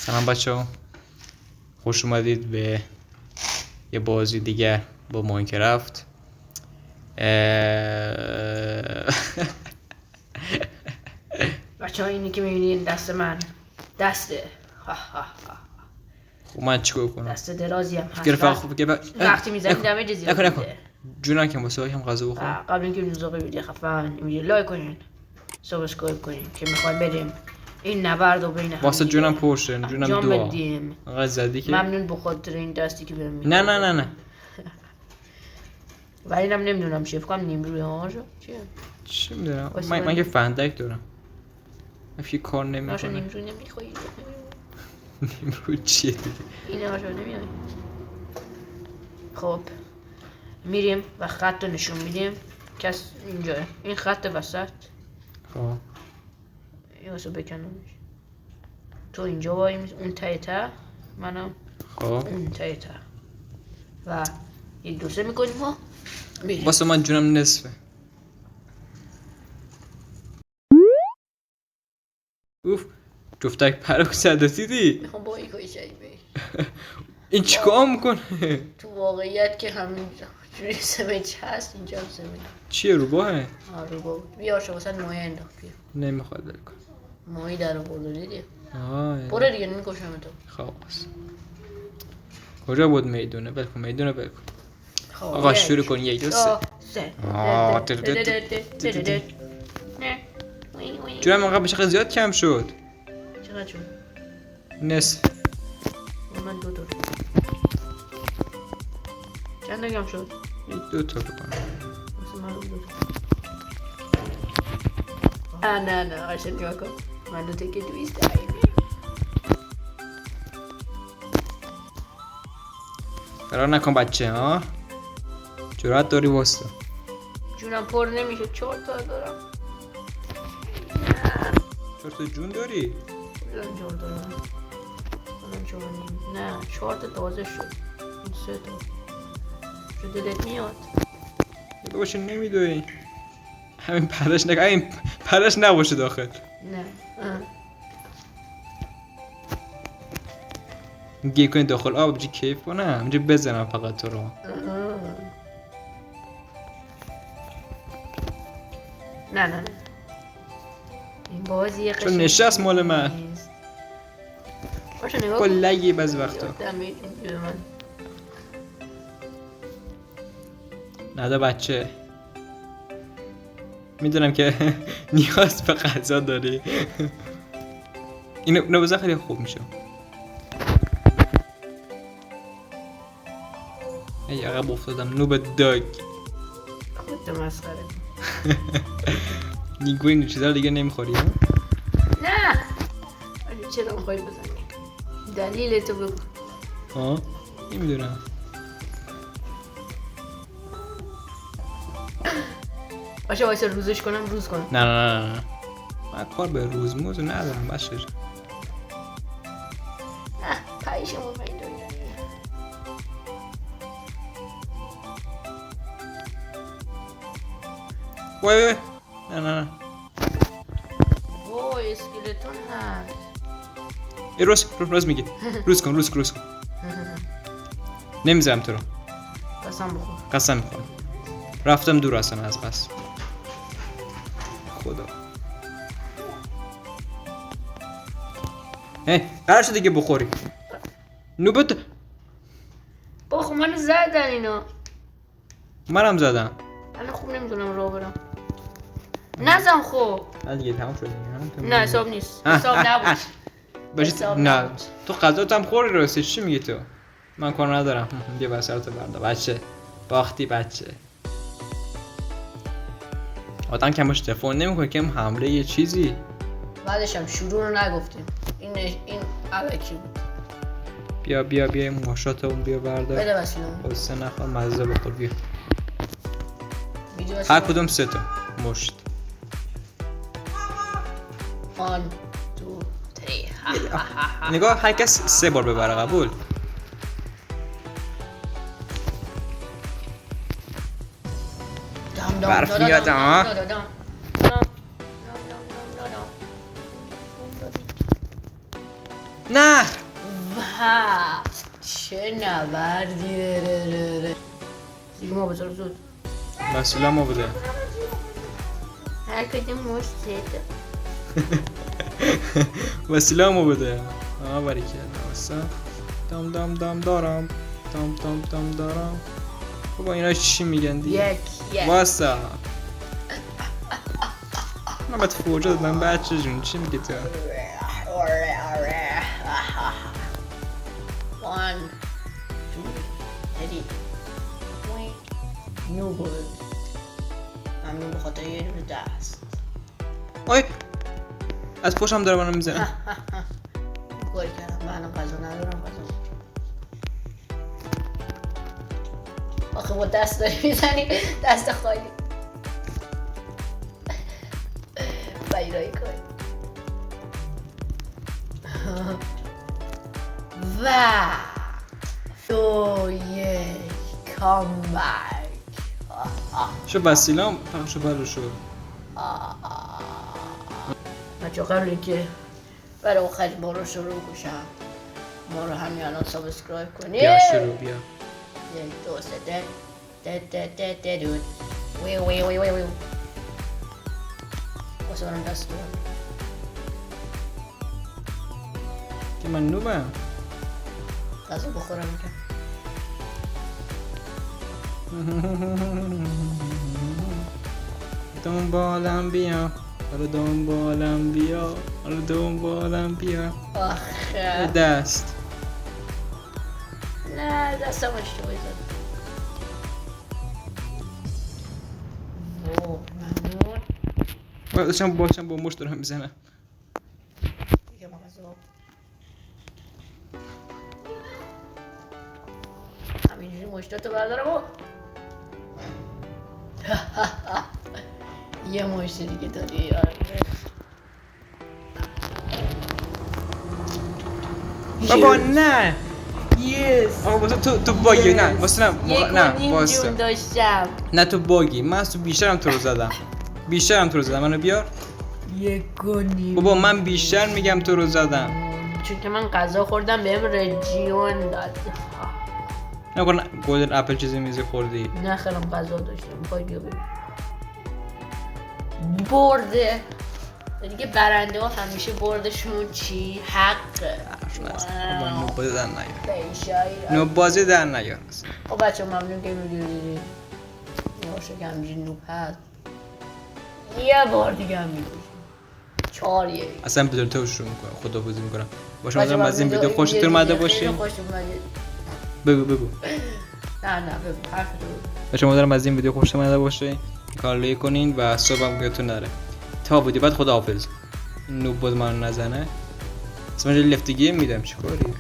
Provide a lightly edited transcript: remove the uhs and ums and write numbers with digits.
سلام بچه‌ها، خوش اومدید به یه بازی دیگر با ماینکرافت. بچه ها اینی که میبینید دست من دسته خب من چیکار کنم؟ دست درازی هم هست. وقتی میزنی دمیج زیاد میده. جونم که واسه هم غذا بخورم. قبل اینکه ویدیو ویدیو خفن ویدیو لایک کنین، سابسکرایب کنین که میخوایم بریم این نبرد و بین هم واسه جونم پرشن، جونم دو. بدیم. انقدر زدی که ممنون به خاطر این دستی که بهم میدی. نه ولی اینم نمیدونم چیه، فکر کنم نیمروی ها چیه؟ چی میدونم، من که فندک دارم. افی کار نمیکنه. نیمروی نمیخوای. نیمروی چیه دیگه؟ اینه هاشو نمیای. خب میریم و خط رو نشون میدیم. کس اینجا این خط وسط. خب این واسه بکنمش. تو اینجا وای اون ته منم خب اون ته و این دوسه میکنیم ها. واسه من جونم نصفه. اوف جفتک پرک زده دیدی؟ میخوام با این کشی این چیکار میکنه؟ تو واقعیت که همین جوری سمج هست اینجا هم سمج. چیه روباهه؟ روباه بیا شو واسه مایه انداخت بیا. نمیخواد بل کن. مایه در آورده دیدی؟ برو دیگه نمیکشم تو. خب کجا بود میدونه؟ بل کن میدونه بل کن. خب آقا شروع کن. 1 2 3 جونم آقا بشه زیاد کم شد. چقدر شد؟ نصف. من 2 تا. چند کم شد؟ 2 تا بکنم. واسه من 2 تا. نه قشنگ نگاه کن. من 2 تا که دویست داریم. فرار نکن بچه ها. جرأت داری واسه. جونم پر نمیشه. 4 تا دارم. 4 تا جون داری؟ الان 4 دارم. الان 4 نیم. نه 4 تا تازه شد. این 3 تا. چه دلت میاد؟ یه باشه نمیدونی. همین پرش نگاه، این پرش نباشه داخل. نه گیر کنی داخل آب بجی کیف کنم اینجا بزنم فقط تو رو. نه این بازی چون نشست مال من باشه نگاه با کن. لگی بعضی وقتا نده بچه. میدونم که نیاز به غذا داری. اینو بزن خیلی خوب میشه. ای عقب افتادم. نوب داگ خودت مسخره. نیگوی این چیزا دیگه نمیخوری؟ نه ولی چرا میخوای بزنی؟ دلیل تو بگو. نمیدونم. باشه وایسا روزش کنم. روز کنم. نه من کار به روز موز ندارم باشه. پایشمو پیدا. وای نه وای اسکلتون هست. ای روز میگی. روز کن نمیذارم تو رو. قسم میخورم. رفتم دور اصلا از بس. خدا قرار شد دیگه بخوری. نوبت خب منو زدن اینا. منم زدم. الان خوب نمیتونم راه برم. نزن خب. نه دیگه تمام شد. نه حساب نیست. حساب نبود. نه تو غذات هم خوری راستی. چی میگی تو؟ من کار ندارم. بیا بسرتو بردا بچه. باختی بچه. آدم که باش تلفن نمیکنه که حمله یه چیزی. بعدش هم شروع رو نگفتیم. این الکی بود. بیا این ماشاتو اون بیا بردا. بده وسیله‌مون. واسه نخوام مزه بخور. بیا هر کدوم 3 تا مشت. 1 2 3 نگاه هر کس 3 بار ببره. قبول؟ برف میاد ها. نه و چه نبردی. دیگه ما بذار زود مسئول ما بوده. هر کدوم مشت وسیله ما بوده. باری کردم واسه دام دام دام دارم دام دام دام دارم. بابا اینا چی میگن دیگه؟ یک واسه من باید فوجه دادم بچه جون چی میگی تو؟ آره 1 2 3 نوبل ممنون به خاطر یه دونه دست. آی از پشتم داره منو میزنه. گل کردم من الان غذا ندارم آخه با دست داری میزنی دست خالی بایرایی کن و 2 1 کامبک شو وسیله‌ام فقط شو برو شو. بچه قبل که برای آخرین بار رو شروع کشم ما رو همین الان سابسکرایب کنید. بیا شروع بیا. 1 2 3 دود وی واسه برم دست دارم که من نوبم. غذا بخورم میکنم. دنبالم بیا حالا دنبالم بیا حالا دنبالم بیا. آخه دست نه دستم اشتباهی زدم. ممنون. داشتم با مشت دارم میزنم. دیگه ما غذا همینجوری مشتاتو بردارم و یه مشت دیگه داری یاره. بابا نه یس آقا واسه تو باگی نه واسه نه واسه جون داشتم. نه تو باگی من از تو بیشترم تو رو زدم منو بیار. 1 و نیم. بابا من بیشتر میگم تو رو زدم. چون که من غذا خوردم بهم رژیون داد. نکن گلدن اپل چیزی میزی خوردی. نه خیلی غذا داشتم میخوای بیا ببین برده دیگه. برنده ها همیشه بردشون چی؟ حقه. بابا نو بازی در نیار بیشایی نو بازی در نیار. خب بچه ممنون که ویدیو دیدید. باشه که همینجوری نوب هست یه بار دیگه هم میگوشیم 4 1 اصلا بدون تو شروع میکنم خداحافظی میکنم. باشه مثلا از این ویدیو خوشتون اومده باشه بگو نه بگو حرف تو. باشه امیدوارم از این ویدیو خوشتون اومده باشه. کار کنین و صبحم یادتون نره. تا ویدیو بعد خداحافظ. نوب بود من نزنه. اسمش لفتگی میدم چیکاری؟